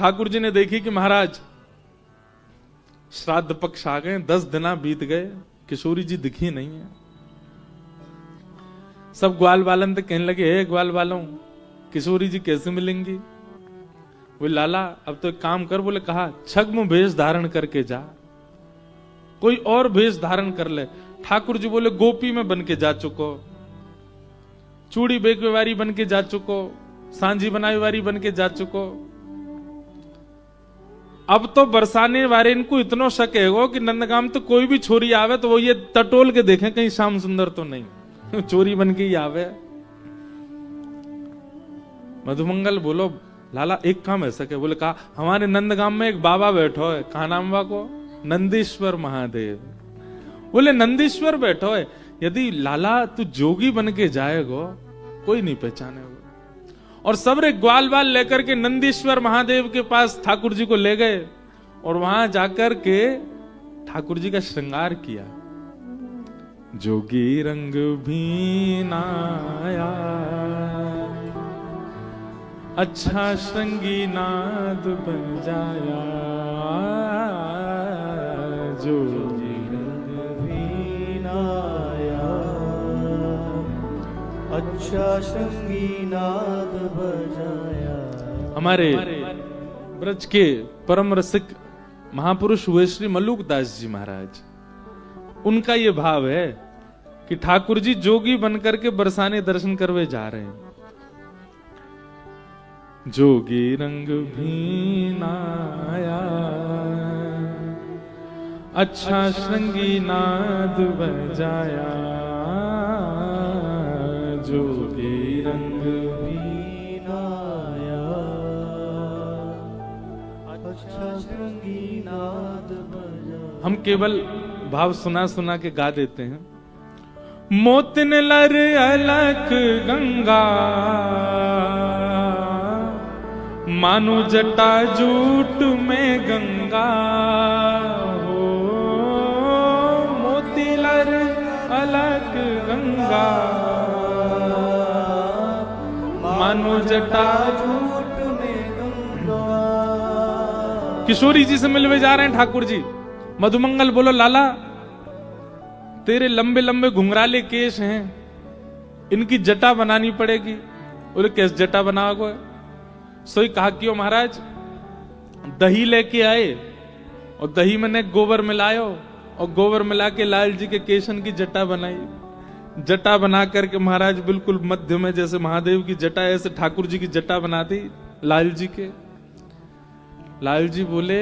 ठाकुर जी ने देखी कि महाराज श्राद्ध पक्ष आ गए, 10 दिन बीत गए, किशोरी जी दिखी नहीं है। सब ग्वाल बालन तो कहने लगे, हे ग्वाल बालों, किशोरी जी कैसे मिलेंगी? वो लाला अब तो एक काम कर, बोले कहा छद्म भेष धारण करके जा, कोई और भेष धारण कर ले। ठाकुर जी बोले गोपी में बन के जा चुको, चूड़ी बेकवेवारी बन के जा चुको, सांझी बनाई वारी बन के जा चुको। अब तो बरसाने वाले इनको इतना शक है कि नंदगाम तो कोई भी छोरी आवे तो वो ये टटोल के देखें कहीं श्याम सुंदर तो नहीं, चोरी बन के ही आवे। मधुमंगल बोलो लाला एक काम ऐसा क्या? बोले कहा हमारे नंदगाम में एक बाबा बैठो है, कहा नाम बा को? नंदीश्वर महादेव। बोले नंदीश्वर बैठो है, यदि लाला तू जोगी बन के जाएगो कोई नहीं पहचानेगा। और सबरे ग्वाल बाल लेकर के नंदीश्वर महादेव के पास ठाकुर जी को ले गए और वहां जाकर के ठाकुर जी का श्रृंगार किया। जोगी रंग भी नाया, अच्छा श्रृंगी नाद बन जाया, जोगी रंग भी नाया, अच्छा श्रृंगी नाद बजाया। हमारे ब्रज के परम रसिक महापुरुष हुए श्री मल्लुकदास जी महाराज, उनका ये भाव है कि ठाकुर जी जोगी बनकर के बरसाने दर्शन करवे जा रहे हैं। जोगी रंग भी नाया, अच्छा श्रृंगी नाद बजाया, जोगी रंग भी नाया, अच्छा श्रृंगी नाद बजाया। हम केवल भाव सुना सुना के गा देते हैं। मोतिन लर अलख गंगा, मानो जटा जूट में गंगा हो। मोतीलर अलग गंगा, मानो जटा जूट में गंगा। किशोरी जी से मिलवे जा रहे हैं ठाकुर जी। मधुमंगल बोलो लाला तेरे लंबे लंबे घुंघराले केश हैं, इनकी जटा बनानी पड़ेगी। बोले कैसे जटा बनाओगे? सोई कहा क्यों महाराज? दही लेके आए और दही में गोबर मिलायो और गोबर मिला के लाल जी के केशन की जटा बनाई। जटा बना करके महाराज बिल्कुल मध्य में जैसे महादेव की जटा, ऐसे ठाकुर जी की जटा बना दी लाल जी के। लाल जी बोले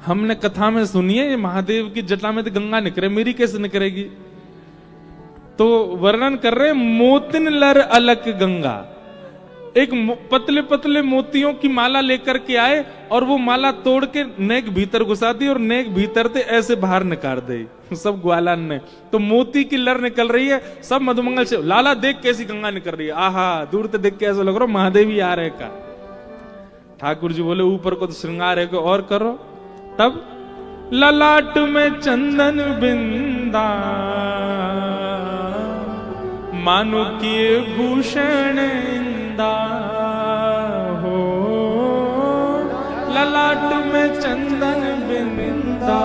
हमने कथा में सुनी है महादेव की जटा में तो गंगा निकले, मेरी कैसे निकलेगी? तो वर्णन कर रहे मोतिन लर अलक गंगा। एक पतले पतले मोतियों की माला लेकर के आए और वो माला तोड़ के नेक भीतर घुसा दी और नेक भीतर से ऐसे बाहर निकाल दी सब ग्वालान ने। तो मोती की लर निकल रही है। सब मधुमंगल से लाला देख कैसी गंगा निकल रही है, आहा दूर से देख के ऐसा लग रहा महादेव ही आ रहे का। ठाकुर जी बोले ऊपर को तो श्रृंगार है, को और करो। तब ललाट में चंदन बिंदा, मानो किए भूषण हो। ललाट में चंदन बिंदा,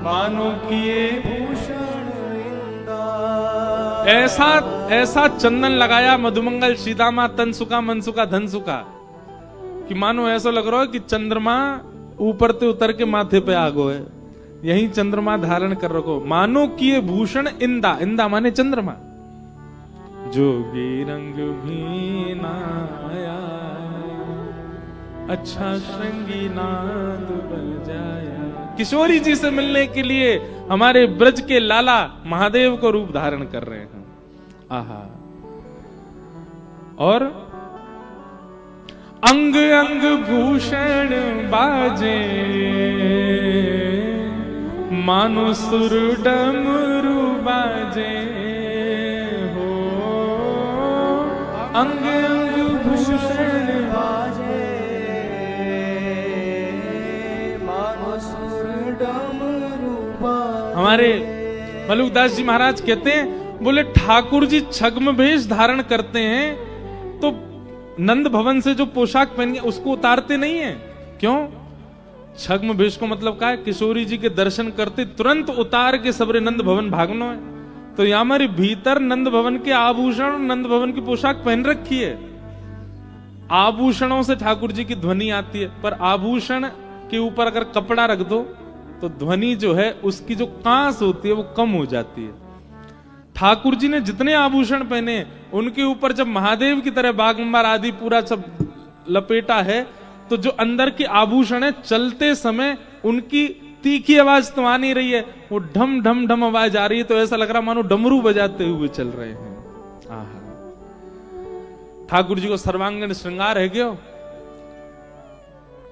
मानो किए भूषण इंदा। ऐसा ऐसा चंदन लगाया मधुमंगल सीतामा तनसुका मनसुका धनसुका कि मानो ऐसा लग रहा है कि चंद्रमा ऊपर से उतर के माथे पे आ गो है, यही चंद्रमा धारण कर रखो। मानो किए भूषण इंदा, इंदा माने चंद्रमा। जोगी रंग भी नाया, अच्छा श्रृंगी नाद बजाया। किशोरी जी से मिलने के लिए हमारे ब्रज के लाला महादेव को रूप धारण कर रहे हैं। आहा। और अंग अंग भूषण बाजे, मानो सुर डमरू बाजे हो। अंग अंग भूषण बाजे, मानो सुर डमरू बाजे। हमारे मल्लुकदास जी महाराज कहते हैं, बोले ठाकुर जी छद्म भेष धारण करते हैं तो नंद भवन से जो पोशाक पहन के उसको उतारते नहीं है। क्यों? छग्म वेश को मतलब क्या है? किशोरी जी के दर्शन करते तुरंत उतार के सबरे नंद भवन भागनो है। तो यहां हमारे भीतर नंद भवन के आभूषण, नंद भवन की पोशाक पहन रखी है। आभूषणों से ठाकुर जी की ध्वनि आती है, पर आभूषण के ऊपर अगर कपड़ा रख दो तो ध्वनि जो है उसकी जो कांस होती है वो कम हो जाती है। ठाकुर जी ने जितने आभूषण पहने उनके ऊपर जब महादेव की तरह बागंबर आदि पूरा सब लपेटा है, तो जो अंदर की आभूषण है चलते समय उनकी तीखी आवाज तो आ नहीं रही है, वो ढम ढम ढम आवाज आ रही है। तो ऐसा लग रहा मानो डमरू बजाते हुए चल रहे हैं। आहा, ठाकुर जी को सर्वांगीण श्रृंगार है क्यों?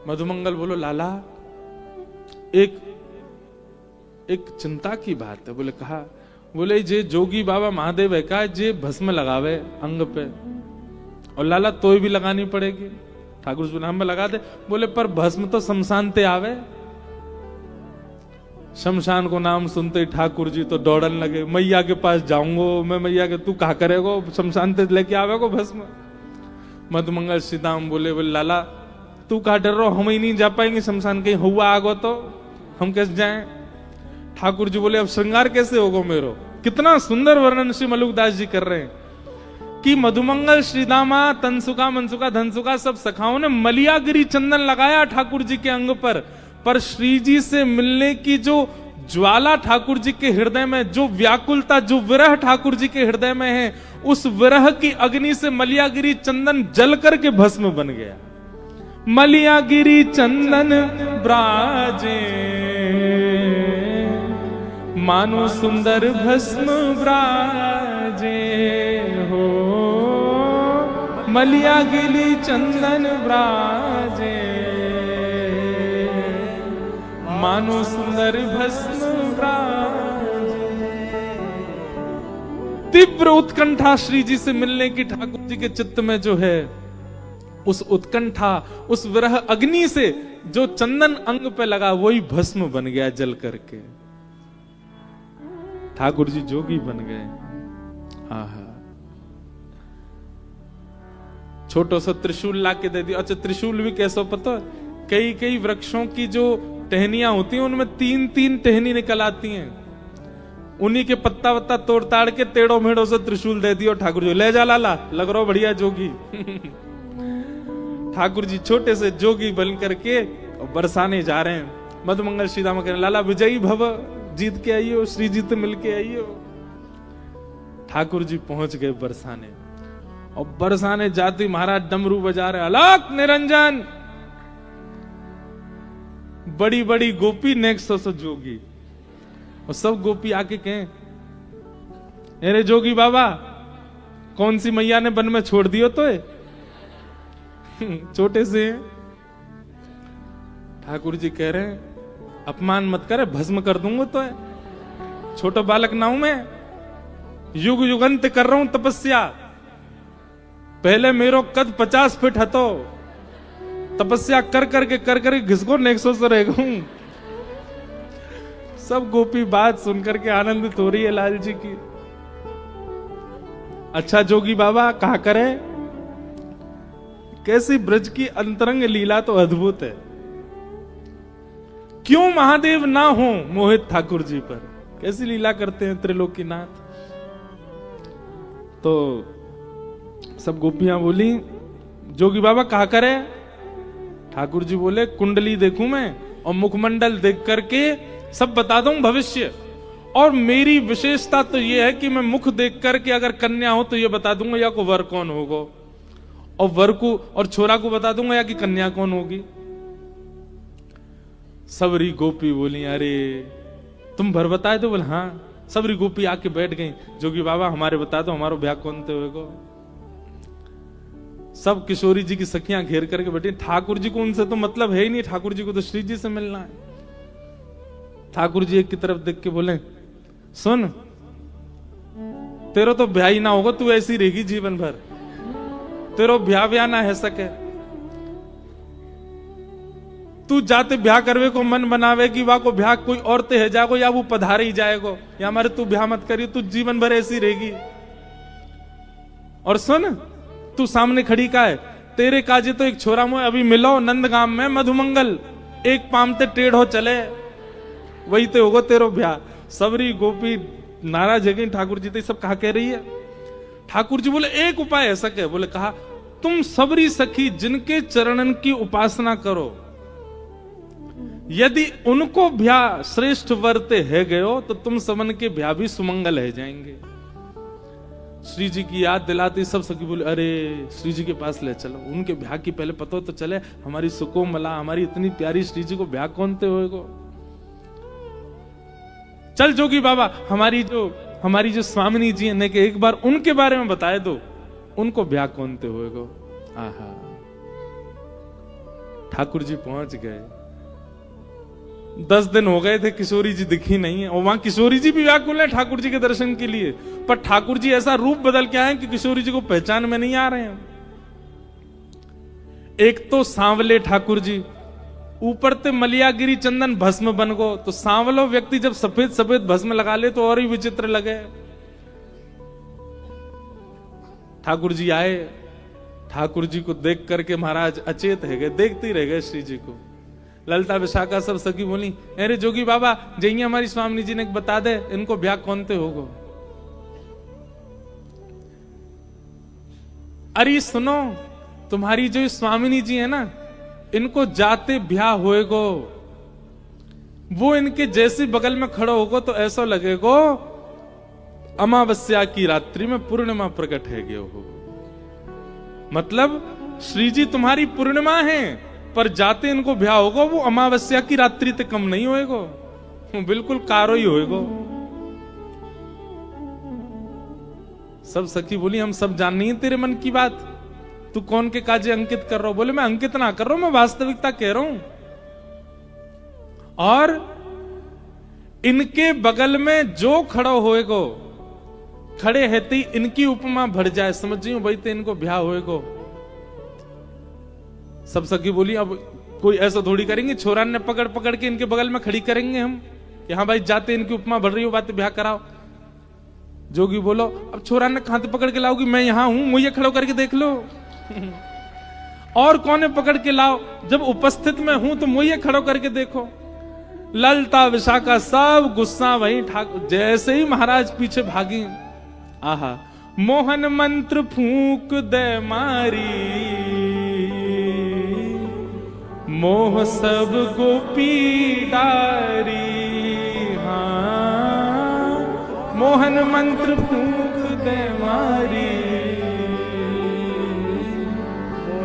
मधुमंगल बोलो लाला एक चिंता की बात है। बोले कहा? बोले जे जोगी बाबा महादेव है का जे भस्म लगावे अंग पे, और लाला तोय भी लगानी पड़ेगी। ठाकुर जी हम लगा दे। बोले पर भस्म तो शमशान ते आवे। शमशान को नाम सुनते ही ठाकुर जी तो दौड़न लगे, मैया के पास जाऊंगो मैं। मैया के तू कहा करेगो? शमशान ते लेके आवेगो भस्म। मधुमंगल सीताम बोले लाला तू कहा डर रहो, हम ही नहीं जा पाएंगे शमशान, कहीं हुआ आगो तो हम कैसे जाएं? ठाकुर जी बोले अब श्रृंगार कैसे होगा मेरो? कितना सुंदर वर्णन श्री मलुकदास जी कर रहे हैं कि मधुमंगल, श्रीदामा, तनसुका, मनसुका, धनसुका सब सखाओं ने मलियागिरी चंदन लगाया ठाकुर जी के अंग पर श्री जी से मिलने की जो ज्वाला ठाकुर जी के हृदय में, जो व्याकुलता, जो विरह ठाकुर जी के हृदय में है, उस विरह की अग्नि से मलियागिरी चंदन जल करके भस्म बन गया। मलियागिरी चंदन ब्राजे मानो सुंदर भस्म ब्राजे हो, मलियागिरी चंदन ब्राजे मानो सुंदर भस्म ब्राजे। तीव्र उत्कंठा श्री जी से मिलने की ठाकुर जी के चित्त में जो है, उस उत्कंठा, उस विरह अग्नि से जो चंदन अंग पे लगा वही भस्म बन गया जल करके। ठाकुर जी जोगी बन गए। आहा, छोटो सा त्रिशूल ला के दे दिया। अच्छा, त्रिशूल भी कैसा पता? कई कई वृक्षों की जो टहनियां होती हैं उनमें तीन तीन टहनी निकल आती हैं, उन्हीं के पत्ता वत्ता तोड़ ताड़ के टेढ़ो मेढ़ो से त्रिशूल दे दियो। ठाकुर जी ले जा लाला, लग रहा बढ़िया जोगी। ठाकुर जी छोटे से जोगी बन करके बरसाने जा रहे हैं। मधुमंगल श्रीदामा कह रहे लाला विजयी भव, जीत के आइयो, श्री जी तो मिल के आइयो। ठाकुर जी पहुंच गए बरसाने, और बरसाने जाती महाराज डमरू बजा रहे, अलग निरंजन। बड़ी बड़ी गोपी नेक्स्ट सो जोगी, और सब गोपी आके कहें अरे जोगी बाबा कौन सी मैया ने वन में छोड़ दियो तो छोटे से। ठाकुर जी कह रहे हैं अपमान मत करे, भस्म कर दूंगा तो है, छोटा बालक ना हूं मैं, युग युगंत कर रहा हूं तपस्या। पहले मेरो कद 50 फीट हतो, तपस्या कर करके घिसको नेक्सो से रह गऊं। सब गोपी बात सुनकर के आनंदित हो रही है लाल जी की। अच्छा जोगी बाबा कहा करे, कैसी ब्रज की अंतरंग लीला तो अद्भुत है। क्यों महादेव ना हो मोहित ठाकुर जी पर, कैसी लीला करते हैं त्रिलोकीनाथ। तो सब गोपियां बोली जोगी बाबा कहा करे? ठाकुर जी बोले कुंडली देखूं मैं और मुखमंडल देख करके सब बता दूं भविष्य, और मेरी विशेषता तो यह है कि मैं मुख देख करके अगर कन्या हो तो यह बता दूंगा या को वर कौन होगा, और वर को और छोरा को बता दूंगा या कि कन्या कौन होगी। सबरी गोपी बोली अरे तुम भर बताए तो? बोले हाँ। सबरी गोपी आके बैठ गई, जोगी बाबा हमारे बता दो हमारो ब्याह कौन थे होगा। सब किशोरी जी की सखियां घेर करके बैठी। ठाकुर जी को उनसे तो मतलब है ही नहीं, ठाकुर जी को तो श्री जी से मिलना है। ठाकुर जी एक की तरफ देख के बोले सुन तेरा तो ब्याह ही ना होगा, तू ऐसी रहेगी जीवन भर, तेरो ब्याह ना है सके। तू जाते ब्याह करवे को मन बनावेगी, वा को ब्याह कोई और ते है जागो या वो पधारे ही जाएगो, या हमारे तू ब्याह मत करियो, तू जीवन भर ऐसी रहेगी। और सुन तू सामने खड़ी का है, तेरे काजे तो एक छोरा मोह अभी मिलो नंदगाम में मधुमंगल, एक पामते टेढ़ो चले, वही तो होगो तेरो ब्याह। सबरी गोपी नाराज है, ठाकुर जी तो सब कहा कह रही है। ठाकुर जी बोले एक उपाय ऐसा कह, बोले कहा तुम सबरी सखी जिनके चरणन की उपासना करो, यदि उनको ब्याह श्रेष्ठ वर्ते है गयो तो तुम सबन के ब्याह भी सुमंगल है जाएंगे। श्री जी की याद दिलाती सब सखी बोले अरे श्री जी के पास ले चलो, उनके ब्याह की पहले पता तो चले, हमारी सुकोमला हमारी इतनी प्यारी श्री जी को ब्याह कौन ते होएगो। चल जोगी बाबा हमारी जो स्वामिनी जी ने के एक बार उनके बारे में बताए दो, उनको ब्याह कौन ते होएगो। आहा, ठाकुर जी पहुंच गए। 10 दिन हो गए थे, किशोरी जी दिखी नहीं है, और वहां किशोरी जी भी व्याकुल है ठाकुर जी के दर्शन के लिए, पर ठाकुर जी ऐसा रूप बदल के आए कि किशोरी जी को पहचान में नहीं आ रहे हैं। एक तो सांवले ठाकुर जी, ऊपर ते मलियागिरी चंदन भस्म बन गो, तो सांवलो व्यक्ति जब सफेद सफेद भस्म लगा ले तो और ही विचित्र लगे। ठाकुर जी आए, ठाकुर जी को देख करके महाराज अचेत है गए, देखते ही रह गए श्री जी को। ललिता विशाखा सब सखी बोली अरे जोगी बाबा जइए हमारी स्वामी जी ने बता दे इनको ब्याह कौन ते होगो। अरे सुनो, तुम्हारी जो स्वामिनी जी है ना, इनको जाते ब्याह होएगो, वो इनके जैसे बगल में खड़ो होगो तो ऐसा लगेगो अमावस्या की रात्रि में पूर्णिमा प्रकट है गयो हो। मतलब श्री जी तुम्हारी पूर्णिमा है, पर जाते इनको ब्याह होगो वो अमावस्या की रात्रि तक कम नहीं होएगो, बिल्कुल कारो ही होएगो। सब सखी बोली हम सब जान नहीं है तेरे मन की बात, तू कौन के काजे अंकित कर रहा हो। बोले मैं अंकित ना कर रहा हूं, मैं वास्तविकता कह रहा हूं। और इनके बगल में जो खड़ो होएगो, खड़े रहते ही इनकी उपमा भर जाए, समझियो भाई तो इनको ब्याह होएगो। सब सखी बोली अब कोई ऐसा थोड़ी करेंगे, छोरा ने पकड़ पकड़ के इनके बगल में खड़ी करेंगे हम, यहां भाई जाते इनकी उपमा भर रही हो, बात ब्याह कराओ। जोगी बोलो अब छोरा ने कहां पकड़ के लाओगी, मैं यहां हूं, मुझे खड़ो करके देख लो। और कौन पकड़ के लाओ, जब उपस्थित में हूं तो मुझे खड़ो करके देखो। ललिता विशाखा सब गुस्सा वही ठाकुर, जैसे ही महाराज पीछे भागी, आहा मोहन मंत्र फूंक दे मारी, मोह सब गोपी डारी। हाँ मोहन मंत्र फूंक दे मारी,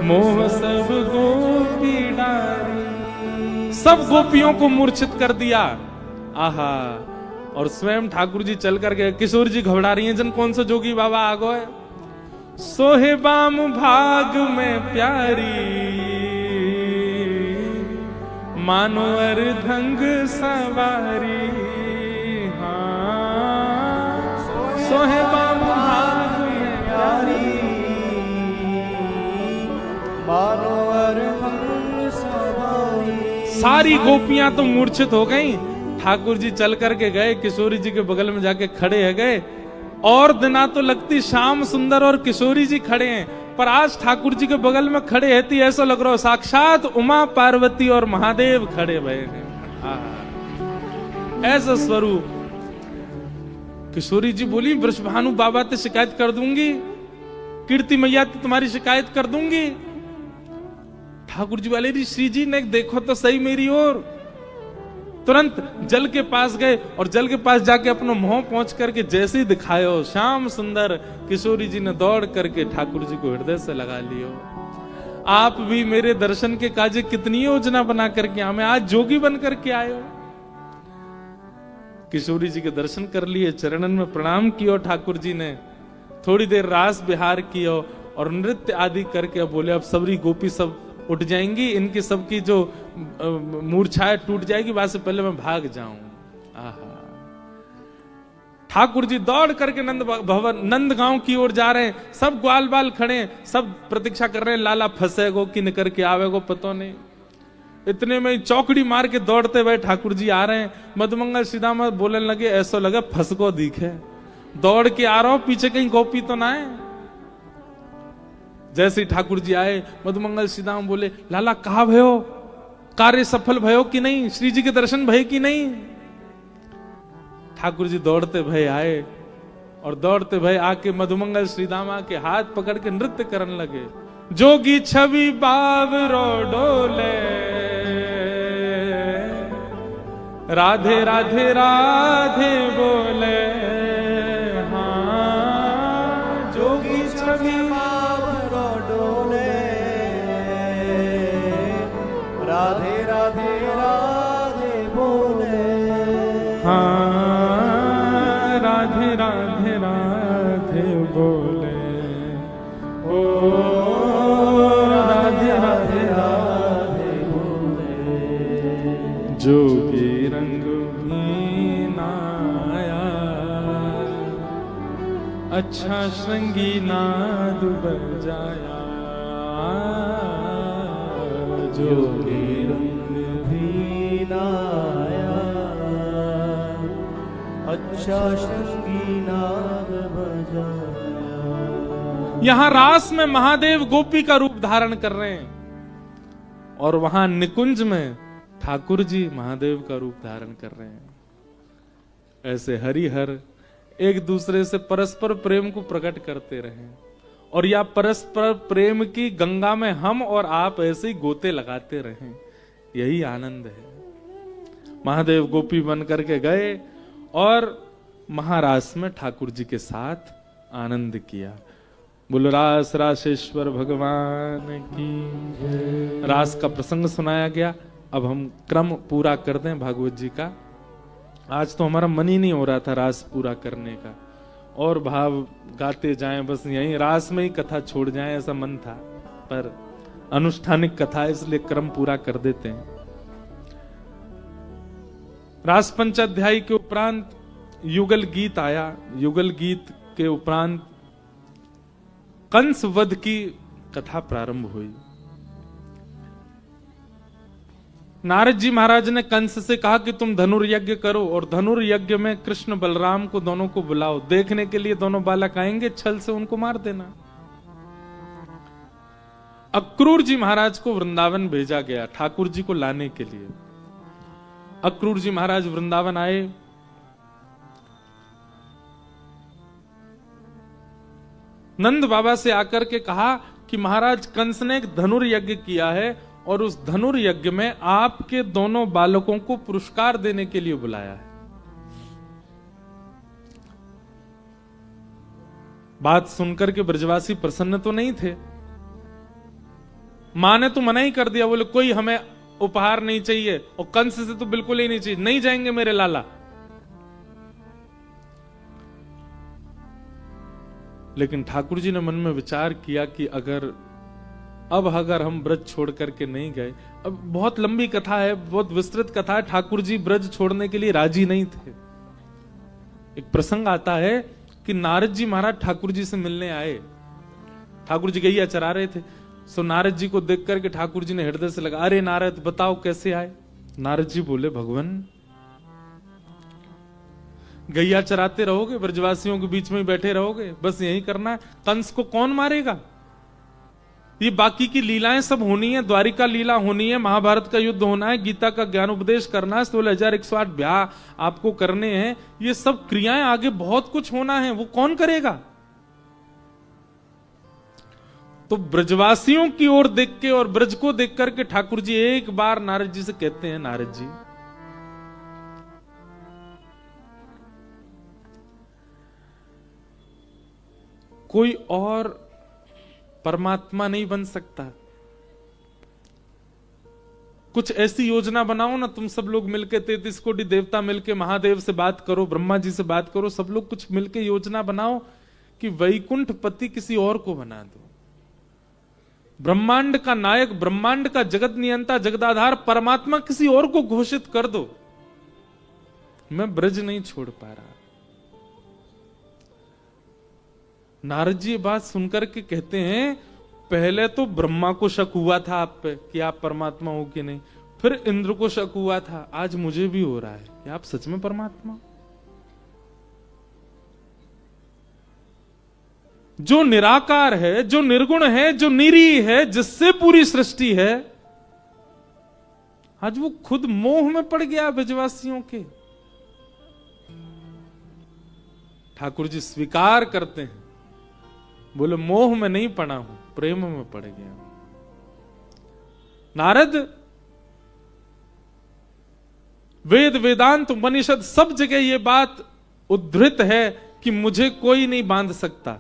मोह सब गोपी डारी। सब गोपियों को मूर्छित कर दिया। आहा, और स्वयं ठाकुर जी चल कर गए। किशोर जी घबरा रही हैं, जन कौन सा जोगी बाबा आ गए। सोहे बाम भाग में प्यारी, मानो अर्धंग सवारी। हाँ सोहे बाम भाग में प्यारी, मानो अर्धंग सवारी। सारी गोपियां तो मूर्छित हो गईं। ठाकुर जी चल करके गए, किशोरी जी के बगल में जाके खड़े है गए। और दिना तो लगती श्याम सुंदर और किशोरी जी खड़े हैं, पर आज ठाकुर जी के बगल में खड़े हैं थी ऐसा लग रहा हो साक्षात उमा पार्वती और महादेव खड़े भये हैं। ऐसा स्वरूप। किशोरी जी बोली वृषभानु बाबा ते शिकायत कर दूंगी, कीर्ति मैया ते तुम्हारी शिकायत कर दूंगी। ठाकुर जी वाले श्री जी ने देखो तो सही मेरी ओर। तुरंत जल के पास गए और जल के पास जाके अपना मुंह पहुंच करके जैसे ही दिखायो श्याम सुंदर, किशोरी जी ने दौड़ करके ठाकुर जी को हृदय से लगा लियो। आप भी मेरे दर्शन के काजे कितनी योजना बना करके हमें आज जोगी बन करके आयो। किशोरी जी के दर्शन कर लिए, चरणन में प्रणाम कियो ठाकुर जी ने, थोड़ी देर रास विहार कियो और नृत्य आदि करके अब बोले अब सबरी गोपी सब उठ जाएंगी, इनकी सबकी जो मूर्छाएं टूट जाएगी, वहां से पहले मैं भाग जाऊं। आहा, ठाकुर जी दौड़ करके नंदगांव की ओर जा रहे हैं। सब ग्वाल बाल खड़े हैं, सब प्रतीक्षा कर रहे हैं लाला फंसेगो कि निकर के आवेगो, पता नहीं। इतने में चौकड़ी मार के दौड़ते हुए ठाकुर जी आ रहे हैं। मधुमंगल सीधा बोलने लगे ऐसा लगा फंसको दिखे, दौड़ के आ रहा हूं, पीछे कहीं गोपी तो ना है। जैसे ही ठाकुर जी आए, मधुमंगल श्रीदाम बोले, लाला कहा भयो, कार्य सफल भयो कि नहीं, श्री जी के दर्शन भय कि नहीं। ठाकुर जी दौड़ते भय आए और दौड़ते भय आके मधुमंगल श्रीदामा के हाथ पकड़ के नृत्य करने लगे। जोगी छवि बावरो डोले, राधे राधे राधे बोले, हाँ जोगी छवि बावरो डोले, राधे राधे राधे बोले, हाँ राधे राधे राधे बोले, ओ राधे राधे राधे बोले। जोगी रंग भी नाया, अच्छा श्रृंगी नाद बजाया, जोगी रंग भी नाया, अच्छा श्रृंगी नाद बजाया। यहां रास में महादेव गोपी का रूप धारण कर रहे हैं और वहां निकुंज में ठाकुर जी महादेव का रूप धारण कर रहे हैं। ऐसे हरिहर एक दूसरे से परस्पर प्रेम को प्रकट करते रहे और या परस्पर प्रेम की गंगा में हम और आप ऐसे ही गोते लगाते रहे, यही आनंद है। महादेव गोपी बन करके गए और महारास में ठाकुर जी के साथ आनंद किया। बोलो रास रासेश्वर भगवान की। रास का प्रसंग सुनाया गया। अब हम क्रम पूरा कर दें भागवत जी का। आज तो हमारा मन ही नहीं हो रहा था रास पूरा करने का, और भाव गाते जाएं, बस यहीं रास में ही कथा छोड़ जाएं ऐसा मन था, पर अनुष्ठानिक कथा इसलिए क्रम पूरा कर देते हैं। रास पंचाध्यायी के उपरांत युगल गीत आया। युगल गीत के उपरांत कंस वध की कथा प्रारंभ हुई। नारद जी महाराज ने कंस से कहा कि तुम धनुर्यज्ञ करो और धनुर्यज्ञ में कृष्ण बलराम को दोनों को बुलाओ, देखने के लिए दोनों बालक आएंगे, छल से उनको मार देना। अक्रूर जी महाराज को वृंदावन भेजा गया ठाकुर जी को लाने के लिए। अक्रूर जी महाराज वृंदावन आए। नंद बाबा से आकर के कहा कि महाराज कंस ने एक धनुर्यज्ञ किया है और उस धनुर्यज्ञ में आपके दोनों बालकों को पुरस्कार देने के लिए बुलाया है। बात सुनकर के ब्रजवासी प्रसन्न तो नहीं थे। मां ने तो मना ही कर दिया, बोले कोई हमें उपहार नहीं चाहिए और कंस से तो बिल्कुल ही नहीं चाहिए, नहीं जाएंगे मेरे लाला। लेकिन ठाकुर जी ने मन में विचार किया कि अगर हम ब्रज छोड़ करके नहीं गए, अब बहुत लंबी कथा है, बहुत विस्तृत कथा है, ठाकुर जी ब्रज छोड़ने के लिए राजी नहीं थे। एक प्रसंग आता है कि नारद जी महाराज ठाकुर जी से मिलने आए। ठाकुर जी गैया चरा रहे थे, सो नारद जी को देख करके ठाकुर जी ने हृदय से लगा, अरे नारद बताओ कैसे आए। नारद जी बोले, भगवान गैया चराते रहोगे, ब्रजवासियों के बीच में बैठे रहोगे, बस यही करना है। कंस को कौन मारेगा? ये बाकी की लीलाएं सब होनी है, द्वारिका लीला होनी है, महाभारत का युद्ध होना है, गीता का ज्ञान उपदेश करना है, 16,108 ब्याह आपको करने हैं, ये सब क्रियाएं आगे बहुत कुछ होना है, वो कौन करेगा? तो ब्रजवासियों की ओर देख के और ब्रज को देख करके ठाकुर जी एक बार नारद जी से कहते हैं, नारद जी कोई और परमात्मा नहीं बन सकता, कुछ ऐसी योजना बनाओ ना, तुम सब लोग मिलके 33 कोटि देवता मिलके महादेव से बात करो, ब्रह्मा जी से बात करो, सब लोग कुछ मिलके योजना बनाओ कि वैकुंठ पति किसी और को बना दो। ब्रह्मांड का नायक, ब्रह्मांड का जगत नियंता, जगदाधार परमात्मा किसी और को घोषित कर दो। मैं ब्रज नहीं छोड़ पा रहा। नारद जी ये बात सुनकर के कहते हैं, पहले तो ब्रह्मा को शक हुआ था आप पे कि आप परमात्मा हो कि नहीं, फिर इंद्र को शक हुआ था, आज मुझे भी हो रहा है कि आप सच में परमात्मा। जो निराकार है, जो निर्गुण है, जो निरीह है, जिससे पूरी सृष्टि है, आज वो खुद मोह में पड़ गया ब्रजवासियों के। ठाकुर जी स्वीकार करते हैं, बोले मोह में नहीं पड़ा हूं, प्रेम में पड़ गया। नारद वेद वेदांत उपनिषद सब जगह ये बात उद्धृत है कि मुझे कोई नहीं बांध सकता,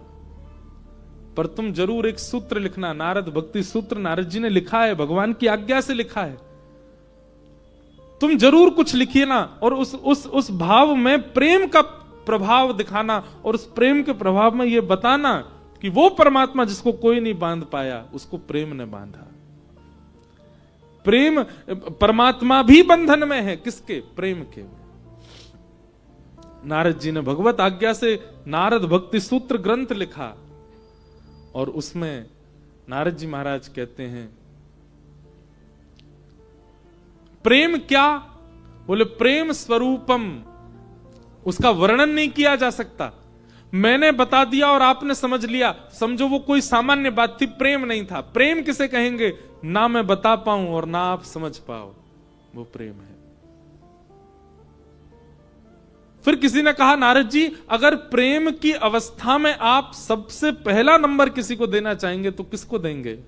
पर तुम जरूर एक सूत्र लिखना। नारद भक्ति सूत्र नारद जी ने लिखा है, भगवान की आज्ञा से लिखा है। तुम जरूर कुछ लिखिए ना, और उस भाव में प्रेम का प्रभाव दिखाना, और उस प्रेम के प्रभाव में यह बताना कि वो परमात्मा जिसको कोई नहीं बांध पाया, उसको प्रेम ने बांधा। प्रेम, परमात्मा भी बंधन में है, किसके? प्रेम के। नारद जी ने भगवत आज्ञा से नारद भक्ति सूत्र ग्रंथ लिखा, और उसमें नारद जी महाराज कहते हैं प्रेम क्या? बोले प्रेम स्वरूपम, उसका वर्णन नहीं किया जा सकता। मैंने बता दिया और आपने समझ लिया, समझो वो कोई सामान्य बात थी, प्रेम नहीं था। प्रेम किसे कहेंगे? ना मैं बता पाऊं और ना आप समझ पाओ, वो प्रेम है। फिर किसी ने कहा नारद जी, अगर प्रेम की अवस्था में आप सबसे पहला नंबर किसी को देना चाहेंगे तो किसको देंगे?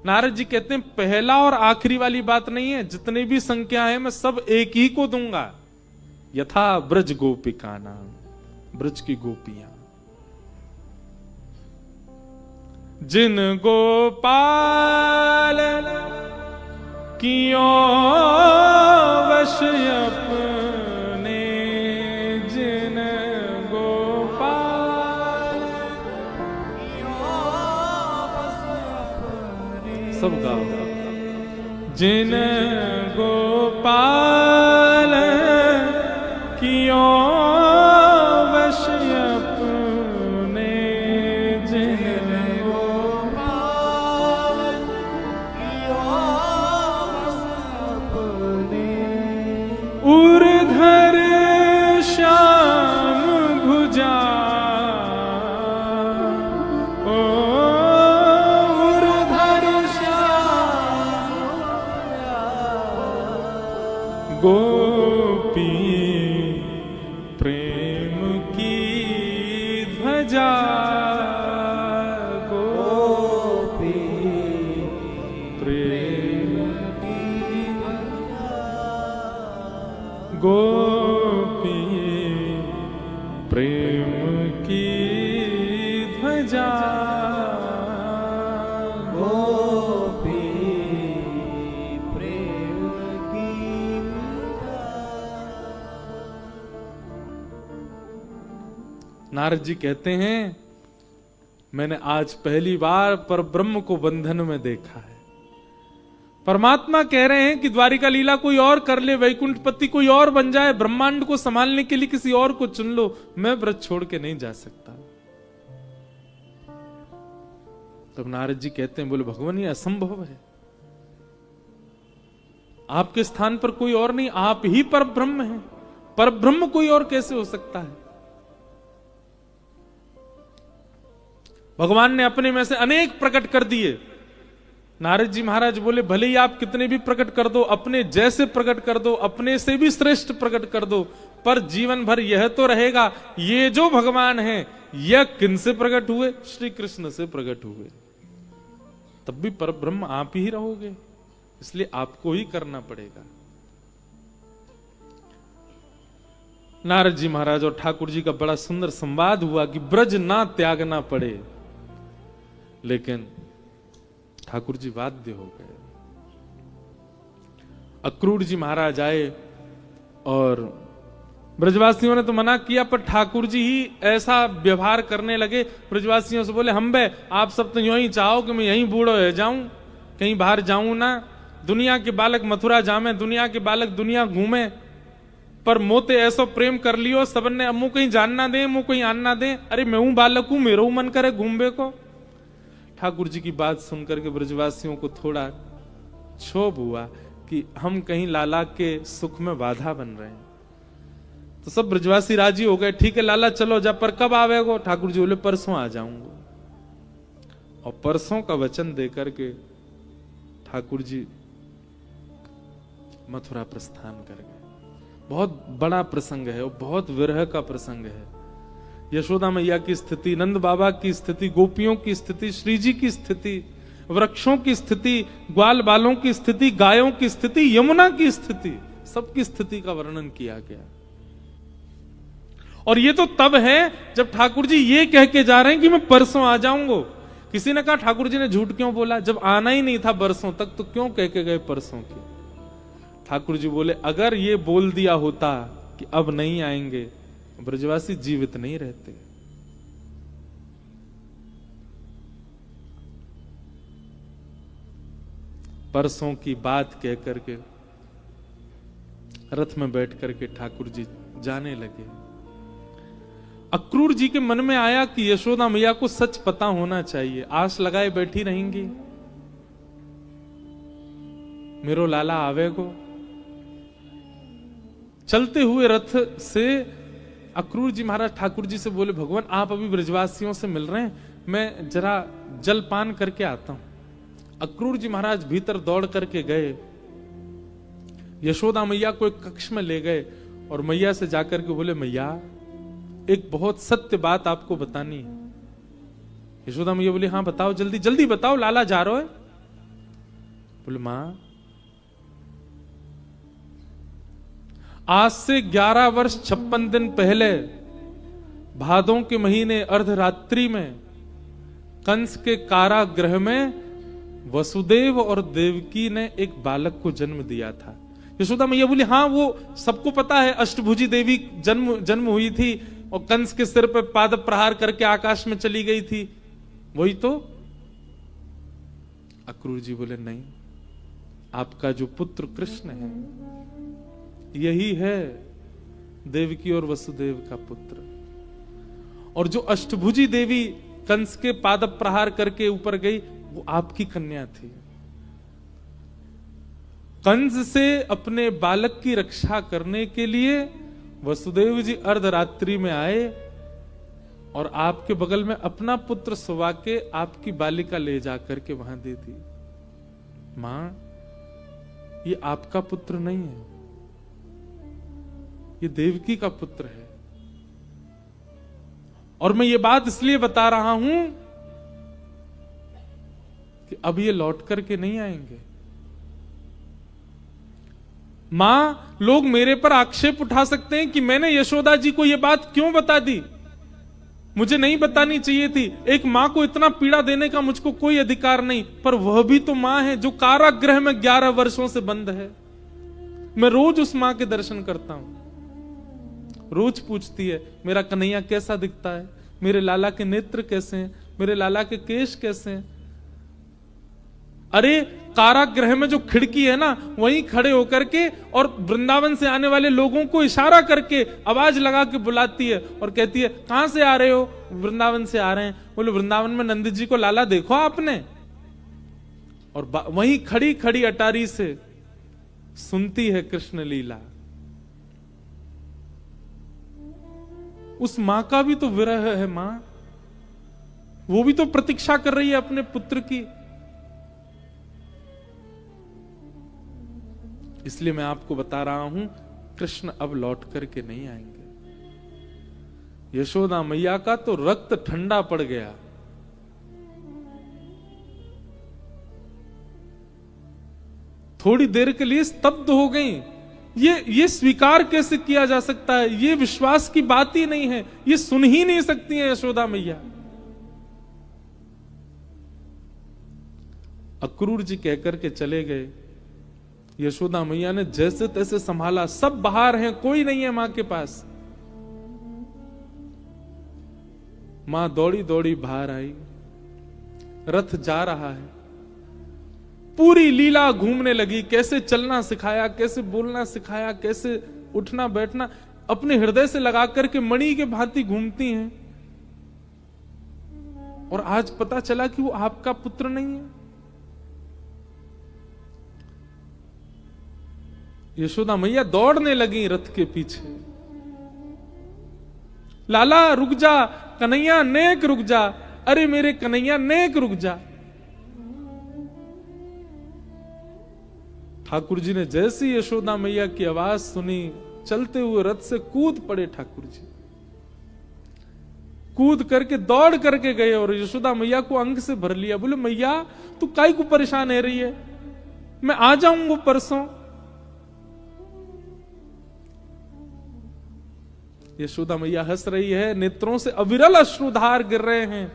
नारद जी कहते हैं पहला और आखिरी वाली बात नहीं है, जितनी भी संख्या है मैं सब एक ही को दूंगा। यथा ब्रज गोपिका नाम, ब्रज की गोपियां, जिन गोपाल कियो वश अपने, जिन गोपाल कियो वश अपने, सब गाओ। जिन गोपाल कियो वश अपने, जिन गोपाल कियो वश अपने, उर्धर श्याम भुजा, ओ उर्धर श्याम गोपी प्रेम की ध्वजा, गोपी प्रेम की ध्वजा, गोपी प्रेम की ध्वजा, गोपी प्रेम की ध्वजा। नारद जी कहते हैं मैंने आज पहली बार पर ब्रह्म को बंधन में देखा है। परमात्मा कह रहे हैं कि द्वारिका लीला कोई और कर ले, वैकुंठपति कोई और बन जाए, ब्रह्मांड को संभालने के लिए किसी और को चुन लो, मैं व्रत छोड़ के नहीं जा सकता। तब नारद जी कहते हैं, बोले भगवान ये असंभव है, आपके स्थान पर कोई और नहीं, आप ही पर ब्रह्म हैं, पर ब्रह्म कोई और कैसे हो सकता है? भगवान ने अपने में से अनेक प्रकट कर दिए। नारद जी महाराज बोले भले ही आप कितने भी प्रकट कर दो, अपने जैसे प्रकट कर दो, अपने से भी श्रेष्ठ प्रकट कर दो, पर जीवन भर यह तो रहेगा, ये जो भगवान है यह किन से प्रकट हुए? श्री कृष्ण से प्रकट हुए। तब भी पर ब्रह्म आप ही रहोगे, इसलिए आपको ही करना पड़ेगा। नारद जी महाराज और ठाकुर जी का बड़ा सुंदर संवाद हुआ कि ब्रज ना त्यागना पड़े, लेकिन ठाकुर जी बाध्य हो गए। अक्रूर जी महाराज आए और ब्रजवासियों ने तो मना किया, पर ठाकुर जी ही ऐसा व्यवहार करने लगे। ब्रजवासियों से बोले हम बे आप सब तो यूं ही चाहो कि मैं यहीं बूढ़ो हो जाऊं, कहीं बाहर जाऊं ना, दुनिया के बालक मथुरा जामे, दुनिया के बालक दुनिया घूमे, पर मोते ऐसो प्रेम कर लियो सबन ने, मुंह कहीं जानना दे, मुंह कहीं आना दे, अरे मैं हूं बालक हूं, मेरा मन करे घूमबे को। ठाकुर जी की बात सुनकर के ब्रजवासियों को थोड़ा क्षोभ हुआ कि हम कहीं लाला के सुख में बाधा बन रहे हैं। तो सब ब्रजवासी राजी हो गए, ठीक है लाला चलो जा, पर कब आवेगो? ठाकुर जी बोले परसों आ जाऊंगा। और परसों का वचन देकर के ठाकुर जी मथुरा प्रस्थान कर गए। बहुत बड़ा प्रसंग है और बहुत विरह का प्रसंग है। यशोदा मैया की स्थिति, नंद बाबा की स्थिति, गोपियों की स्थिति, श्री जी की स्थिति, वृक्षों की स्थिति, ग्वाल बालों की स्थिति, गायों की स्थिति, यमुना की स्थिति, सबकी स्थिति का वर्णन किया गया। और ये तो तब है जब ठाकुर जी ये कह के जा रहे हैं कि मैं परसों आ जाऊंगा। किसी ने कहा ठाकुर जी ने झूठ क्यों बोला, जब आना ही नहीं था बरसों तक तो क्यों कह के गए परसों की? ठाकुर जी बोले अगर ये बोल दिया होता कि अब नहीं आएंगे, ब्रजवासी जीवित नहीं रहते। परसों की बात कह करके रथ में बैठ करके ठाकुर जी जाने लगे। अक्रूर जी के मन में आया कि यशोदा मैया को सच पता होना चाहिए, आस लगाए बैठी रहेंगी मेरो लाला आवेगो। चलते हुए रथ से अक्रूर जी महाराज ठाकुर जी से बोले भगवान आप अभी ब्रजवासियों से मिल रहे हैं, मैं जरा जलपान करके आता हूं। अक्रूर जी महाराज भीतर दौड़ करके गए, यशोदा मैया को एक कक्ष में ले गए और मैया से जाकर के बोले मैया एक बहुत सत्य बात आपको बतानी है। यशोदा मैया बोली हाँ बताओ, जल्दी जल्दी बताओ, लाला जा रहा है। बोले मां आज से 11 वर्ष 56 दिन पहले भादों के महीने अर्धरात्रि में कंस के कारागृह में वसुदेव और देवकी ने एक बालक को जन्म दिया था। यशोदा मैया बोली हाँ वो सबको पता है, अष्टभुजी देवी जन्म हुई थी और कंस के सिर पर पाद प्रहार करके आकाश में चली गई थी, वही तो। अक्रूर जी बोले नहीं, आपका जो पुत्र कृष्ण है यही है देवकी और वसुदेव का पुत्र। और जो अष्टभुजी देवी कंस के पाद प्रहार करके ऊपर गई वो आपकी कन्या थी। कंस से अपने बालक की रक्षा करने के लिए वसुदेव जी अर्धरात्रि में आए और आपके बगल में अपना पुत्र सुवा के आपकी बालिका ले जाकर के वहां दे दी। मां ये आपका पुत्र नहीं है, ये देवकी का पुत्र है। और मैं ये बात इसलिए बता रहा हूं कि अब ये लौट करके नहीं आएंगे। मां लोग मेरे पर आक्षेप उठा सकते हैं कि मैंने यशोदा जी को यह बात क्यों बता दी, मुझे नहीं बतानी चाहिए थी। एक मां को इतना पीड़ा देने का मुझको कोई अधिकार नहीं, पर वह भी तो मां है जो कारागृह में 11 वर्षों से बंद है। मैं रोज उस मां के दर्शन करता हूं, रोज पूछती है मेरा कन्हैया कैसा दिखता है, मेरे लाला के नेत्र कैसे हैं, मेरे लाला के केश कैसे हैं। अरे कारागृह में जो खिड़की है ना वहीं खड़े होकर के और वृंदावन से आने वाले लोगों को इशारा करके आवाज लगा के बुलाती है और कहती है कहां से आ रहे हो? वृंदावन से आ रहे हैं। बोले वृंदावन में नंद जी को लाला देखो आपने? और वहीं खड़ी खड़ी अटारी से सुनती है कृष्ण लीला। उस मां का भी तो विरह है मां, वो भी तो प्रतीक्षा कर रही है अपने पुत्र की। इसलिए मैं आपको बता रहा हूं कृष्ण अब लौट करके नहीं आएंगे। यशोदा मैया का तो रक्त ठंडा पड़ गया। थोड़ी देर के लिए स्तब्ध हो गई। ये स्वीकार कैसे किया जा सकता है? ये विश्वास की बात ही नहीं है, ये सुन ही नहीं सकती है यशोदा मैया। अक्रूर जी कहकर के चले गए। यशोदा मैया ने जैसे तैसे संभाला, सब बाहर हैं, कोई नहीं है मां के पास। मां दौड़ी दौड़ी बाहर आई, रथ जा रहा है, पूरी लीला घूमने लगी। कैसे चलना सिखाया, कैसे बोलना सिखाया, कैसे उठना बैठना, अपने हृदय से लगा करके मणि के भांति घूमती हैं। और आज पता चला कि वो आपका पुत्र नहीं है। यशोदा मैया दौड़ने लगी रथ के पीछे। लाला रुक जा, कन्हैया नेक रुक जा, अरे मेरे कन्हैया नेक रुक जा। ठाकुर जी ने जैसी यशोदा मैया की आवाज सुनी, चलते हुए रथ से कूद पड़े ठाकुर जी। कूद करके दौड़ करके गए और यशोदा मैया को अंग से भर लिया। बोले मैया तू काई को परेशान है रही है, मैं आ जाऊंगा परसों। यशोदा मैया हंस रही है, नेत्रों से अविरल अश्रुधार गिर रहे हैं।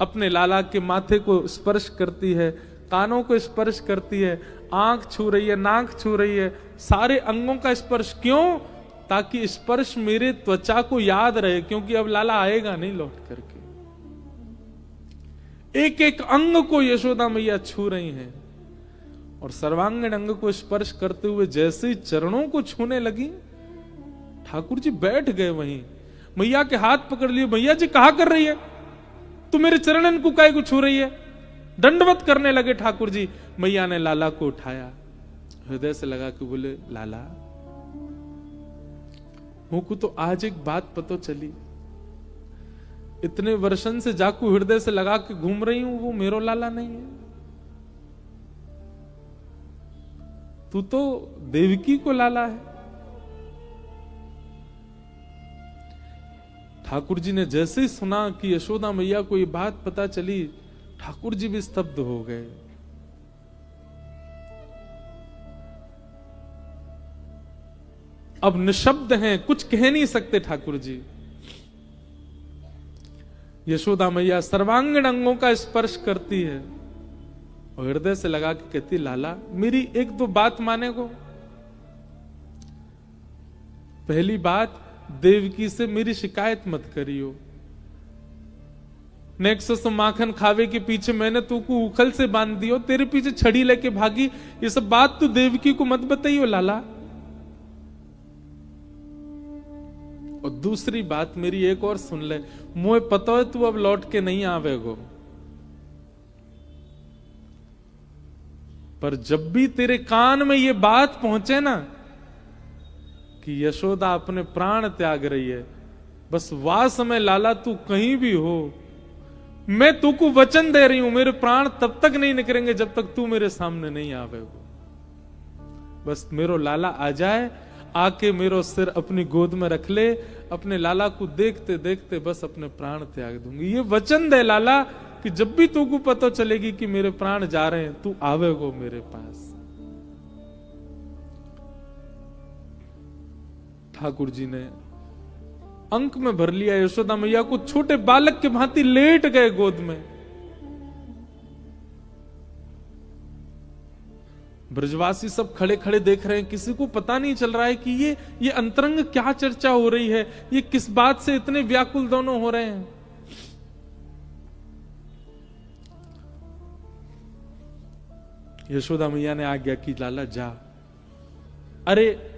अपने लाला के माथे को स्पर्श करती है, कानों को स्पर्श करती है, आंख छू रही है, नाक छू रही है, सारे अंगों का स्पर्श। क्यों? ताकि स्पर्श मेरे त्वचा को याद रहे, क्योंकि अब लाला आएगा नहीं लौट करके। एक एक अंग को यशोदा मैया छू रही हैं और सर्वांगीण अंग को स्पर्श करते हुए जैसे ही चरणों को छूने लगी, ठाकुर जी बैठ गए वहीं। मैया के हाथ पकड़ लिए। मैया जी कहा कर रही है तू, मेरे चरणन को काहे को छू रही है? दंडवत करने लगे ठाकुर जी। मैया ने लाला को उठाया, हृदय से लगा के बोले लाला मुझको तो आज एक बात पता चली, इतने वर्षन से जाकू हृदय से लगा के घूम रही हूं वो मेरो लाला नहीं है, तू तो देवकी को लाला है। ठाकुर जी ने जैसे ही सुना कि यशोदा मैया को ये बात पता चली, ठाकुर जी भी स्तब्ध हो गए। अब निशब्द हैं, कुछ कह नहीं सकते ठाकुर जी। यशोदा मैया सर्वांगीण अंगों का स्पर्श करती है और हृदय से लगा के कहती लाला मेरी एक दो बात माने को। पहली बात, देवकी से मेरी शिकायत मत करियो। नेक्सस माखन खावे के पीछे मैंने तू को उखल से बांध दियो, तेरे पीछे छड़ी लेके भागी, ये सब बात तू देवकी को मत बताइयो लाला। और दूसरी बात मेरी एक और सुन ले, मुझे पता है तू अब लौट के नहीं आवेगो, पर जब भी तेरे कान में ये बात पहुंचे ना कि यशोदा अपने प्राण त्याग रही है, बस वह समय लाला तू कहीं भी हो, मैं तू को वचन दे रही हूं मेरे प्राण तब तक नहीं निकलेंगे जब तक तू मेरे सामने नहीं आवेगो। बस मेरो लाला आ जाए, आके मेरो सिर अपनी गोद में रख ले, अपने लाला को देखते देखते बस अपने प्राण त्याग दूंगी। ये वचन दे लाला कि जब भी तू को पता चलेगी कि मेरे प्राण जा रहे हैं, तू आवेगो मेरे पास। ठाकुर जी ने अंक में भर लिया यशोदा मैया को, छोटे बालक के भांति लेट गए गोद में। ब्रजवासी सब खड़े खड़े देख रहे हैं, किसी को पता नहीं चल रहा है कि ये अंतरंग क्या चर्चा हो रही है, ये किस बात से इतने व्याकुल दोनों हो रहे हैं। यशोदा मैया ने आज्ञा की लाला जा। अरे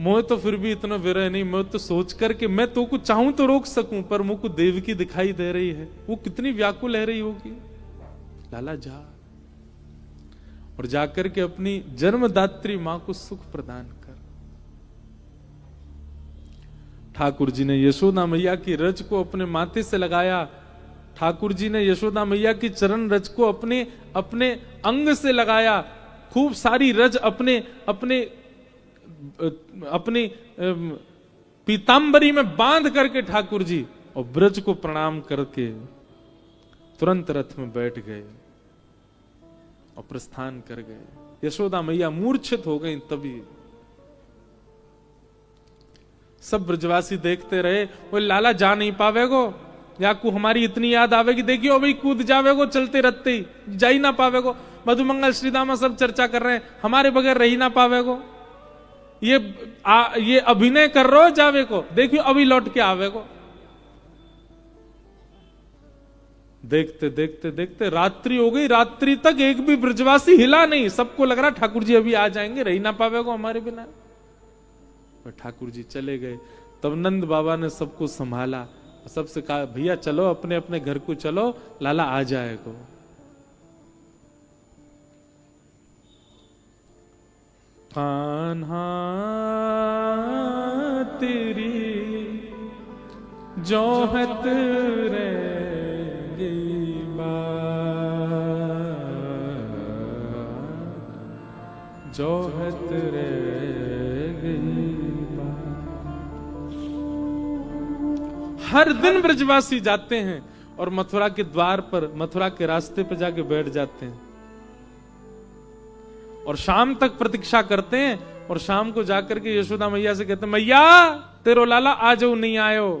मोह तो फिर भी इतना विरह नहीं, मैं तो सोच कर के मैं तो को चाहूं तो रोक सकूं, पर मुझको देवकी दिखाई दे रही है, वो कितनी व्याकुल रह रही होगी। लाला जा, और जाकर के अपनी जन्मदात्री मां को सुख प्रदान कर। ठाकुर जी ने यशोदा मैया की रज को अपने माथे से लगाया। ठाकुर जी ने यशोदा मैया की चरण रज को अपने अपने अंग से लगाया। खूब सारी रज अपने अपने अपनी पीतांबरी में बांध करके ठाकुर जी और ब्रज को प्रणाम करके तुरंत रथ में बैठ गए और प्रस्थान कर गए। यशोदा मैया मूर्छित हो गई। तभी सब ब्रजवासी देखते रहे, वो लाला जा नहीं पावेगो, या को हमारी इतनी याद आवेगी, देखियो भाई कूद जावेगो चलते रखते ही, जा ही ना पावेगो। मधुमंगल श्रीदामा सब चर्चा कर रहे हैं, हमारे बगैर रही ना पावेगो। ये अभिनय कर रहे हो जावे को, देखियो अभी लौट के आवेगो। देखते देखते देखते रात्रि हो गई। रात्रि तक एक भी ब्रजवासी हिला नहीं। सबको लग रहा ठाकुर जी अभी आ जाएंगे, रही ना पावेगो हमारे बिना। पर ठाकुर जी चले गए। तब नंद बाबा ने सबको संभाला, सबसे कहा भैया चलो अपने अपने घर को चलो, लाला आ जाएगा। कान्हा तेरी जोहत रे जोहत रे हर दिन ब्रजवासी जाते हैं और मथुरा के द्वार पर, मथुरा के रास्ते पर जाके बैठ जाते हैं और शाम तक प्रतीक्षा करते हैं। और शाम को जाकर के यशोदा मैया से कहते हैं, मैया तेरो लाला आज नहीं आयो,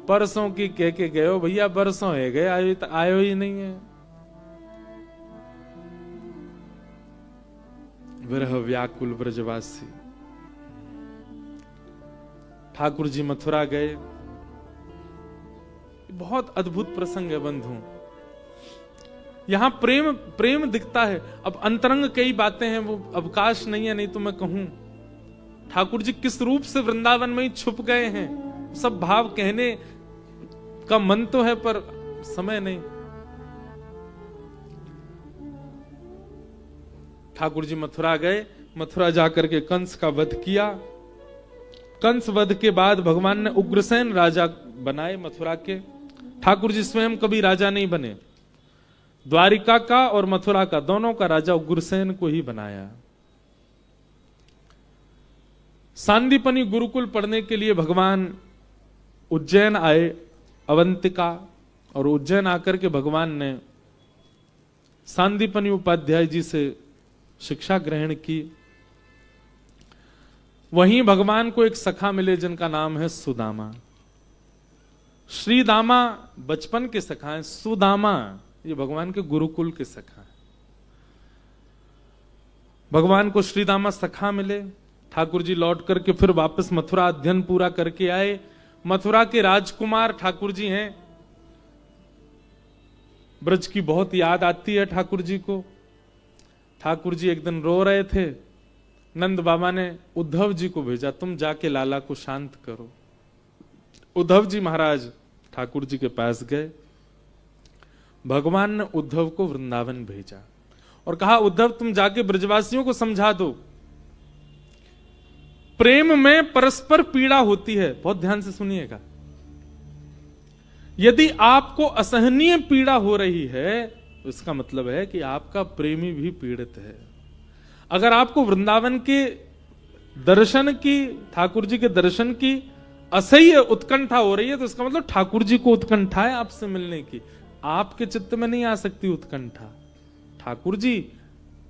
परसों की कह के गए हो भैया, बरसों है गए आयो ही नहीं है। विरह व्याकुल ब्रजवासी। ठाकुर जी मथुरा गए। बहुत अद्भुत प्रसंग है बंधु। यहां प्रेम प्रेम दिखता है। अब अंतरंग कई बातें हैं, वो अवकाश नहीं है, नहीं तो मैं कहूं ठाकुर जी किस रूप से वृंदावन में ही छुप गए हैं। सब भाव कहने का मन तो है पर समय नहीं। ठाकुर जी मथुरा गए। मथुरा जाकर के कंस का वध किया। कंस वध के बाद भगवान ने उग्रसेन राजा बनाए मथुरा के। ठाकुर जी स्वयं कभी राजा नहीं बने। द्वारिका का और मथुरा का दोनों का राजा उग्रसेन को ही बनाया। सांदीपनी गुरुकुल पढ़ने के लिए भगवान उज्जैन आए, अवंतिका, और उज्जैन आकर के भगवान ने सांदीपनी उपाध्याय जी से शिक्षा ग्रहण की। वहीं भगवान को एक सखा मिले जिनका नाम है सुदामा। श्रीदामा बचपन के सखा हैं, सुदामा ये भगवान के गुरुकुल के सखा हैं। भगवान को श्रीदामा सखा मिले। ठाकुर जी लौट करके फिर वापस मथुरा अध्ययन पूरा करके आए। मथुरा के राजकुमार ठाकुर जी हैं। ब्रज की बहुत याद आती है ठाकुर जी को। ठाकुर जी एक दिन रो रहे थे। नंद बाबा ने उद्धव जी को भेजा, तुम जाके लाला को शांत करो। उद्धव जी महाराज ठाकुर जी के पास गए। भगवान ने उद्धव को वृंदावन भेजा और कहा, उद्धव तुम जाके ब्रजवासियों को समझा दो, प्रेम में परस्पर पीड़ा होती है। बहुत ध्यान से सुनिएगा। यदि आपको असहनीय पीड़ा हो रही है तो इसका मतलब है कि आपका प्रेमी भी पीड़ित है। अगर आपको वृंदावन के दर्शन की, ठाकुर जी के दर्शन की असह्य उत्कंठा हो रही है तो इसका मतलब ठाकुर जी को उत्कंठा है आपसे मिलने की। आपके चित्त में नहीं आ सकती उत्कंठा। ठाकुर जी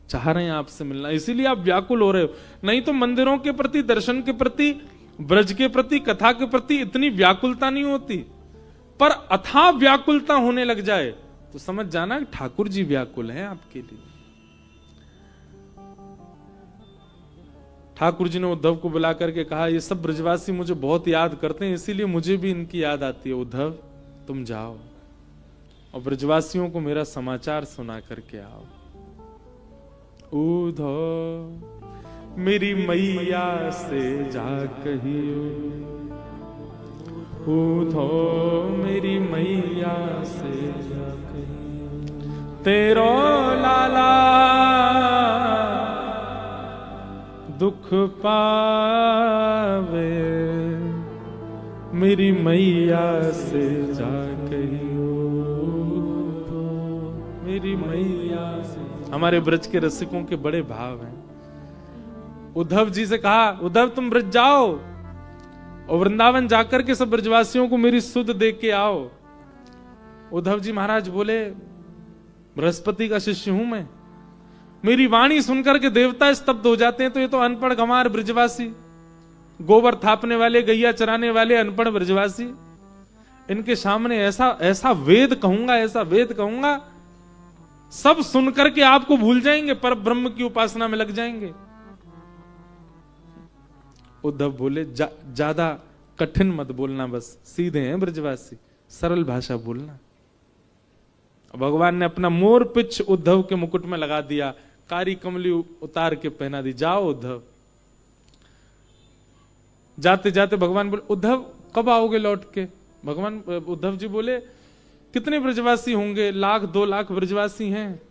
चाह रहे हैं आपसे मिलना, इसीलिए आप व्याकुल हो रहे हो। नहीं तो मंदिरों के प्रति, दर्शन के प्रति, ब्रज के प्रति, कथा के प्रति इतनी व्याकुलता नहीं होती। पर अथाह व्याकुलता होने लग जाए तो समझ जाना कि ठाकुर जी व्याकुल हैं आपके लिए। ठाकुर जी ने उद्धव को बुला करके कहा, ये सब ब्रजवासी मुझे बहुत याद करते हैं, इसीलिए मुझे भी इनकी याद आती है। उद्धव तुम जाओ और ब्रजवासियों को मेरा समाचार सुना करके आओ। उद्धव मेरी मैया से जा कहियो, उद्धव मेरी मैया से जा कहियो, तेरो लाला दुख पावे, मेरी मैया से जा कहियो, मेरी मैया से। हमारे ब्रज के रसिकों के बड़े भाव हैं। उद्धव जी से कहा, उद्धव तुम ब्रज जाओ और वृंदावन जाकर के सब ब्रजवासियों को मेरी सुध दे के आओ। उद्धव जी महाराज बोले, बृहस्पति का शिष्य हूं मैं, मेरी वाणी सुनकर के देवता स्तब्ध हो जाते हैं, तो ये तो अनपढ़ गंवार ब्रजवासी, गोबर थापने वाले, गैया चराने वाले अनपढ़ ब्रजवासी, इनके सामने ऐसा ऐसा वेद कहूंगा, ऐसा वेद कहूंगा, सब सुनकर के आपको भूल जाएंगे, पर ब्रह्म की उपासना में लग जाएंगे। उद्धव बोले, ज्यादा कठिन मत बोलना, बस सीधे हैं ब्रजवासी, सरल भाषा बोलना। भगवान ने अपना मोर पिच उद्धव के मुकुट में लगा दिया, कारी कमली उतार के पहना दी। जाओ उद्धव। जाते जाते भगवान बोले, उद्धव कब आओगे लौट के? भगवान उद्धव जी बोले, कितने ब्रजवासी होंगे? 1,00,000 2 लाख ब्रजवासी हैं,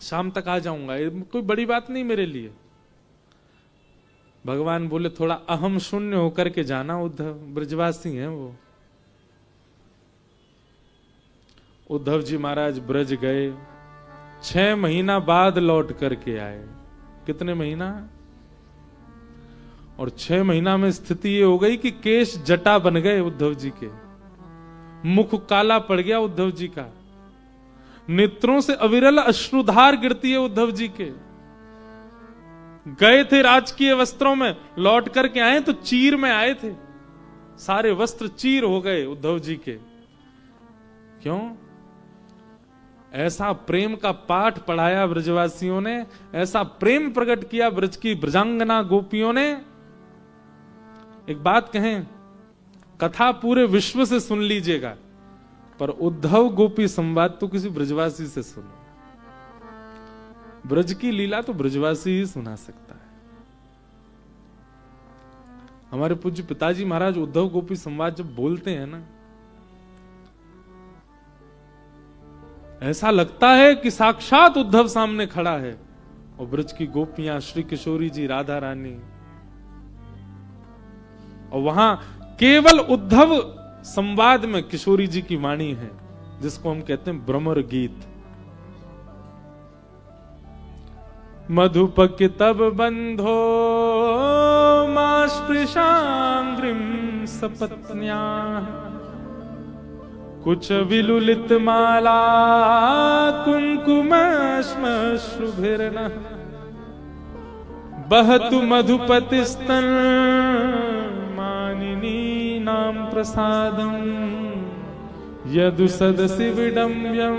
शाम तक आ जाऊंगा, कोई बड़ी बात नहीं मेरे लिए। भगवान बोले थोड़ा अहम शून्य होकर के जाना उद्धव, ब्रजवासी हैं वो। उद्धव जी महाराज ब्रज गए, 6 महीना बाद लौट करके आए। कितने महीना? और 6 महीना में स्थिति ये हो गई कि केश जटा बन गए उद्धव जी के, मुख काला पड़ गया उद्धव जी का, नेत्रों से अविरल अश्रुधार गिरती है उद्धव जी के। गए थे राजकीय वस्त्रों में, लौट करके आए तो चीर में आए थे, सारे वस्त्र चीर हो गए उद्धव जी के। क्यों? ऐसा प्रेम का पाठ पढ़ाया ब्रजवासियों ने, ऐसा प्रेम प्रकट किया ब्रज की ब्रजांगना गोपियों ने। एक बात कहें, कथा पूरे विश्व से सुन लीजिएगा, पर उद्धव गोपी संवाद तो किसी ब्रजवासी से सुनो। ब्रज की लीला तो ब्रजवासी ही सुना सकता है। हमारे पूज्य पिताजी महाराज उद्धव गोपी संवाद जब बोलते हैं ना, ऐसा लगता है कि साक्षात उद्धव सामने खड़ा है और ब्रज की गोपियां, श्री किशोरी जी, राधा रानी, और वहां केवल उद्धव संवाद में किशोरी जी की वाणी है, जिसको हम कहते हैं भ्रमर गीत। मधुपक तब बंधो मास्पृशांग्रिम सपत्न्या, कुछ विलुलित माला कुंकुमश्मश्रुभिर्न, बहतु मधुपतिस्तन मानिनी नाम प्रसादम, यदु सदसि विडम्ब्यं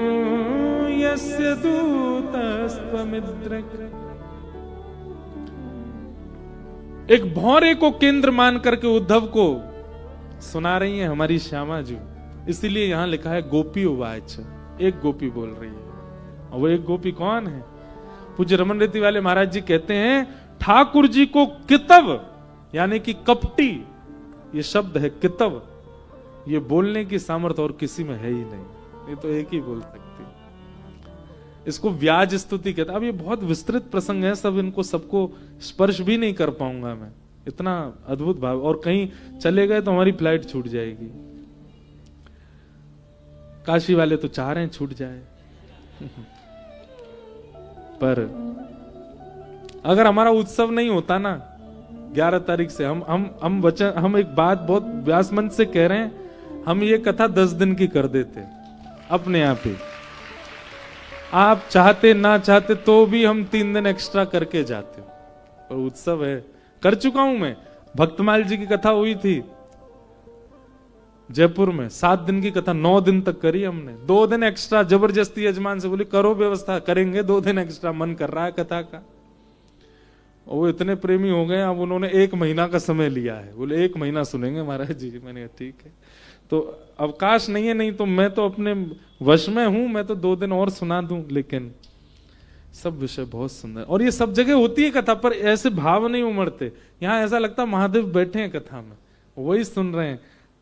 यस्य दूतस्त्वमिद्रक। एक भौरे को केंद्र मान करके उद्धव को सुना रही है हमारी श्यामा जी। इसीलिए यहां लिखा है गोपी उवाच, एक गोपी बोल रही है। और वो एक गोपी कौन है? पूज्य रमन रेती वाले महाराज जी कहते हैं, ठाकुर जी को कितव यानी कि कपटी, ये शब्द है कितव, ये बोलने की सामर्थ्य और किसी में है ही नहीं, ये तो एक ही बोल सकती। इसको व्याज स्तुति कहता। अब ये बहुत विस्तृत प्रसंग है, सब इनको सबको स्पर्श भी नहीं कर पाऊंगा मैं, इतना अद्भुत भाव। और कहीं चले गए तो हमारी फ्लाइट छूट जाएगी। काशी वाले तो चाह रहे हैं छूट जाए पर अगर हमारा उत्सव नहीं होता ना 11 तारीख से, हम एक बात बहुत व्यास मंच से कह रहे हैं, हम ये कथा 10 दिन की कर देते अपने आप ही। आप चाहते ना चाहते तो भी हम 3 दिन एक्स्ट्रा करके जाते, और उत्सव है। कर चुका हूं मैं, भक्तमाल जी की कथा हुई थी जयपुर में, 7 दिन की कथा 9 दिन तक करी हमने। 2 दिन एक्स्ट्रा जबरदस्ती यजमान से बोली करो व्यवस्था, करेंगे 2 दिन एक्स्ट्रा, मन कर रहा है कथा का। और वो इतने प्रेमी हो गए, अब उन्होंने 1 महीना का समय लिया है, बोले 1 महीना सुनेंगे महाराज जी। मैंने कहा ठीक है, तो अवकाश नहीं है, नहीं तो मैं तो अपने वश में हूं, मैं तो 2 दिन और सुना दूं। लेकिन सब विषय बहुत सुंदर, और ये सब जगह होती है कथा, पर ऐसे भाव नहीं उमड़ते। यहां ऐसा लगता महादेव बैठे हैं कथा में, वही सुन रहे हैं।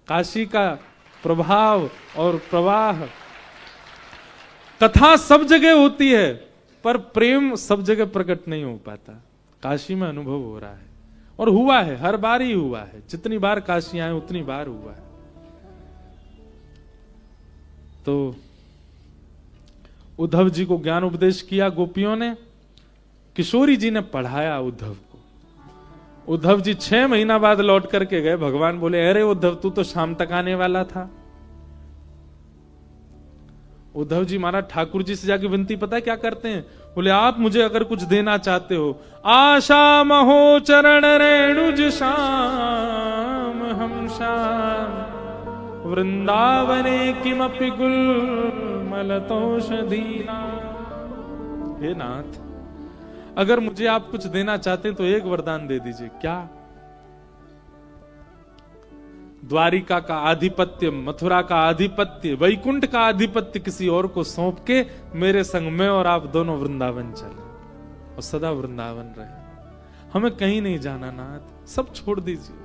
काशी का प्रभाव और प्रवाह, कथा सब जगह होती है, पर प्रेम सब जगह प्रकट नहीं हो पाता। काशी में अनुभव हो रहा है, और हुआ है, हर बार ही हुआ है। जितनी बार काशी आए उतनी बार हुआ है। तो उद्धव जी को ज्ञान उपदेश किया गोपियों ने, किशोरी जी ने पढ़ाया उद्धव को। उद्धव जी 6 महीना बाद लौट करके गए। भगवान बोले अरे उद्धव, तू तो शाम तक आने वाला था। उद्धव जी महाराज ठाकुर जी से जाके विनती पता है क्या करते हैं? बोले आप मुझे अगर कुछ देना चाहते हो, आशा महो चरण रेणुज श्याम हम श्याम, वृंदावने किमपि गुलमलतोषधीना। हे नाथ, अगर मुझे आप कुछ देना चाहते तो एक वरदान दे दीजिए। क्या? द्वारिका का आधिपत्य, मथुरा का आधिपत्य, वैकुंठ का आधिपत्य किसी और को सौंप के मेरे संग में और आप दोनों वृंदावन चले और सदा वृंदावन रहे। हमें कहीं नहीं जाना नाथ, सब छोड़ दीजिए।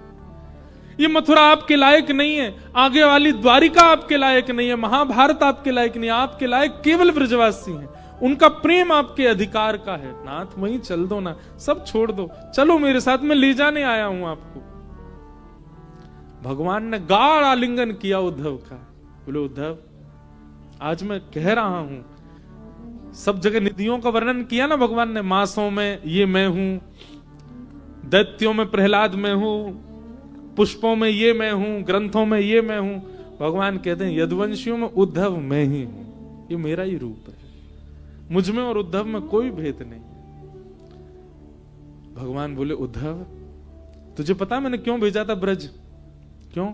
ये मथुरा आपके लायक नहीं है, आगे वाली द्वारिका आपके लायक नहीं है, महाभारत आपके लायक नहीं है, आपके लायक केवल ब्रजवासी हैं। उनका प्रेम आपके अधिकार का है। नाथ वहीं चल दो ना, सब छोड़ दो, चलो मेरे साथ, मैं ले जाने आया हूं आपको। भगवान ने गाढ़ आलिंगन किया उद्धव का। बोले उद्धव, आज मैं कह रहा हूं, सब जगह निधियों का वर्णन किया ना भगवान ने, मासों में ये मैं हूं, दैत्यों में प्रहलाद में हूं, पुष्पों में ये मैं हूं, ग्रंथों में ये मैं हूं। भगवान कहते हैं यदुवंशियों में उद्धव मैं ही हूं, ये मेरा ही रूप है, मुझ में और उद्धव में कोई भेद नहीं। भगवान बोले उद्धव, तुझे पता मैंने क्यों भेजा था ब्रज? क्यों?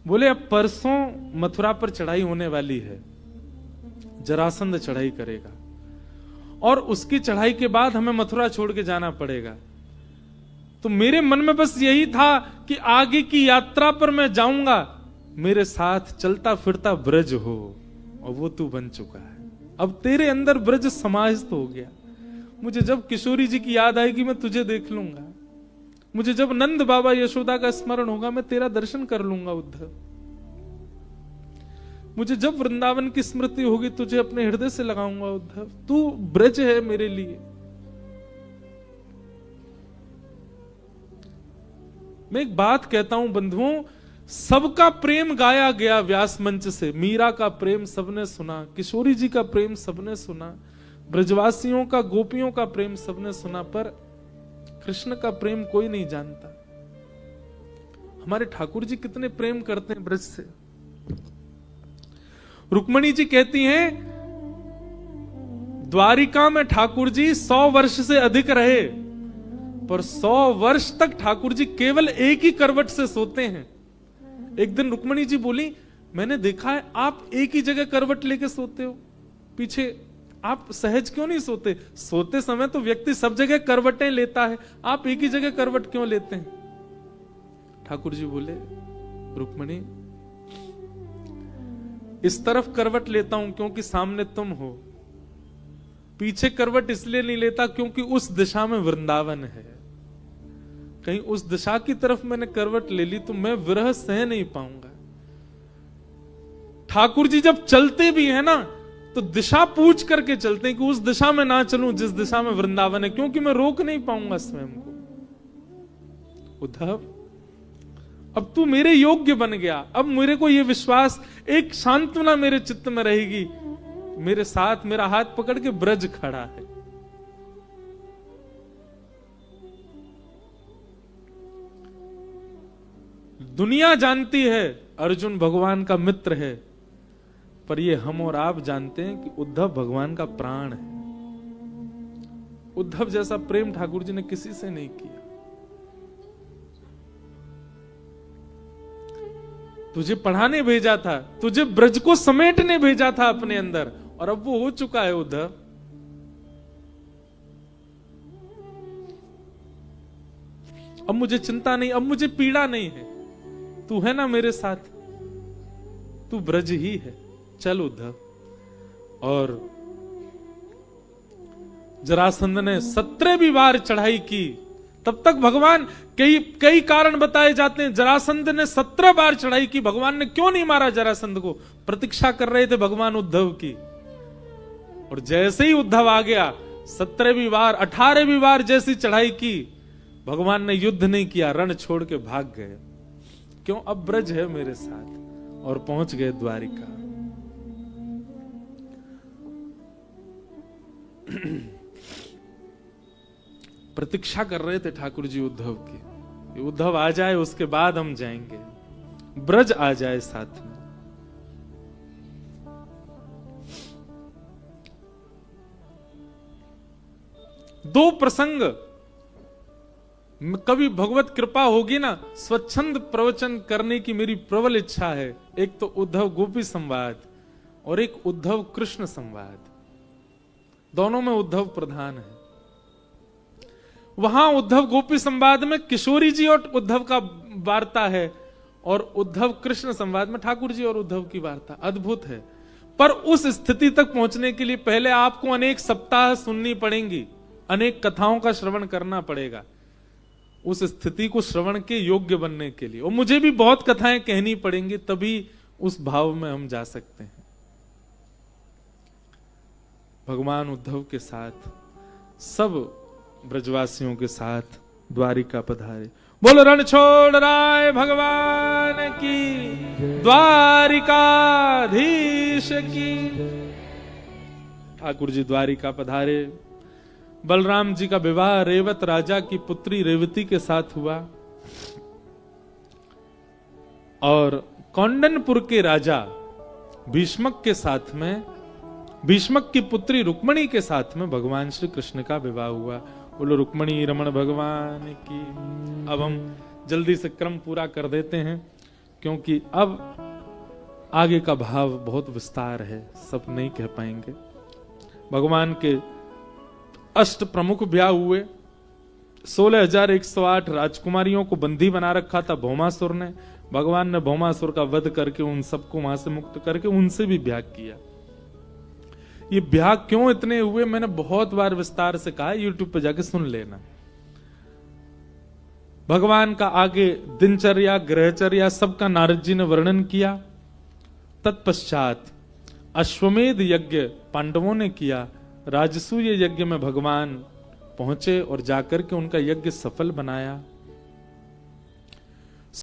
बोले अब परसों मथुरा पर चढ़ाई होने वाली है, जरासंध चढ़ाई करेगा और उसकी चढ़ाई के बाद हमें मथुरा छोड़ के जाना पड़ेगा। तो मेरे मन में बस यही था कि आगे की यात्रा पर मैं जाऊंगा, मेरे साथ चलता फिरता ब्रज हो, और वो तू बन चुका है। अब तेरे अंदर ब्रज समाहित हो गया। मुझे जब किशोरी जी की याद आएगी मैं तुझे देख लूंगा, मुझे जब नंद बाबा यशोदा का स्मरण होगा मैं तेरा दर्शन कर लूंगा उद्धव, मुझे जब वृंदावन की स्मृति होगी तुझे अपने हृदय से लगाऊंगा उद्धव, तू ब्रज है मेरे लिए। मैं एक बात कहता हूं बंधुओं, सबका प्रेम गाया गया व्यास मंच से। मीरा का प्रेम सबने सुना, किशोरी जी का प्रेम सबने सुना, ब्रजवासियों का, गोपियों का प्रेम सबने सुना, पर कृष्ण का प्रेम कोई नहीं जानता। हमारे ठाकुर जी कितने प्रेम करते हैं ब्रज से। रुक्मणी जी कहती हैं, द्वारिका में ठाकुर जी 100 वर्ष से अधिक रहे, पर 100 वर्ष तक ठाकुर जी केवल एक ही करवट से सोते हैं। एक दिन रुक्मणी जी बोली, मैंने देखा है आप एक ही जगह करवट लेके सोते हो, पीछे आप सहज क्यों नहीं सोते? सोते समय तो व्यक्ति सब जगह करवटें लेता है, आप एक ही जगह करवट क्यों लेते हैं? ठाकुर जी बोले, रुक्मणी इस तरफ करवट लेता हूं क्योंकि सामने तुम हो, पीछे करवट इसलिए नहीं लेता क्योंकि उस दिशा में वृंदावन है। कहीं उस दिशा की तरफ मैंने करवट ले ली तो मैं विरह सह नहीं पाऊंगा। ठाकुर जी जब चलते भी है ना तो दिशा पूछ करके चलते हैं कि उस दिशा में ना चलूं जिस दिशा में वृंदावन है, क्योंकि मैं रोक नहीं पाऊंगा स्वयं को। उद्धव, अब तू मेरे योग्य बन गया, अब मेरे को यह विश्वास, एक सांत्वना मेरे चित्त में रहेगी, मेरे साथ मेरा हाथ पकड़ के ब्रज खड़ा है। दुनिया जानती है अर्जुन भगवान का मित्र है, पर ये हम और आप जानते हैं कि उद्धव भगवान का प्राण है। उद्धव जैसा प्रेम ठाकुर जी ने किसी से नहीं किया। तुझे पढ़ाने भेजा था, तुझे ब्रज को समेटने भेजा था अपने अंदर, और अब वो हो चुका है उद्धव। अब मुझे चिंता नहीं, अब मुझे पीड़ा नहीं है, तू है ना मेरे साथ, तू ब्रज ही है, चल उद्धव। और जरासंध ने 17वीं बार चढ़ाई की। तब तक भगवान, कई कारण बताए जाते हैं, जरासंध ने 17 बार चढ़ाई की, भगवान ने क्यों नहीं मारा जरासंध को? प्रतीक्षा कर रहे थे भगवान उद्धव की। और जैसे ही उद्धव आ गया, 17वीं बार 18वीं बार जैसी चढ़ाई की, भगवान ने युद्ध नहीं किया, रण छोड़ के भाग गए। क्यों? अब ब्रज है मेरे साथ, और पहुंच गए द्वारिका। प्रतीक्षा कर रहे थे ठाकुर जी उद्धव की, उद्धव आ जाए उसके बाद हम जाएंगे, ब्रज आ जाए साथ में। दो प्रसंग, कभी भगवत कृपा होगी ना, स्वच्छंद प्रवचन करने की मेरी प्रबल इच्छा है। एक तो उद्धव गोपी संवाद और एक उद्धव कृष्ण संवाद, दोनों में उद्धव प्रधान है। वहां उद्धव गोपी संवाद में किशोरी जी और उद्धव का वार्ता है, और उद्धव कृष्ण संवाद में ठाकुर जी और उद्धव की वार्ता। अद्भुत है। पर उस स्थिति तक पहुंचने के लिए पहले आपको अनेक सप्ताह सुननी पड़ेंगी, अनेक कथाओं का श्रवण करना पड़ेगा उस स्थिति को श्रवण के योग्य बनने के लिए। और मुझे भी बहुत कथाएं कहनी पड़ेंगी, तभी उस भाव में हम जा सकते हैं। भगवान उद्धव के साथ, सब ब्रजवासियों के साथ द्वारिका पधारे। बोलो रण छोड़ राय भगवान की, द्वारिकाधीश की। ठाकुर जी द्वारिका पधारे। बलराम जी का विवाह रेवत राजा की पुत्री रेवती के साथ हुआ और कौंडनपुर के राजा भीष्मक के साथ में, भीष्मक की पुत्री रुक्मणी के साथ में भगवान श्री कृष्ण का विवाह हुआ। बोलो रुक्मणी रमण भगवान की। अब हम जल्दी से क्रम पूरा कर देते हैं, क्योंकि अब आगे का भाव बहुत विस्तार है, सब नहीं कह पाएंगे। भगवान के अष्ट प्रमुख ब्याह हुए। 16,108 राजकुमारियों को बंदी बना रखा था भौमासुर ने। भगवान ने भौमासुर का वध करके उन सबको वहां से मुक्त करके उनसे भी ब्याह किया। ये ब्याह क्यों इतने हुए मैंने बहुत बार विस्तार से कहा, यूट्यूब पे जाके सुन लेना। भगवान का आगे दिनचर्या ग्रहचर्या सबका नारद जी ने वर्णन किया। तत्पश्चात अश्वमेध यज्ञ पांडवों ने किया। राजसूय यज्ञ में भगवान पहुंचे और जाकर के उनका यज्ञ सफल बनाया।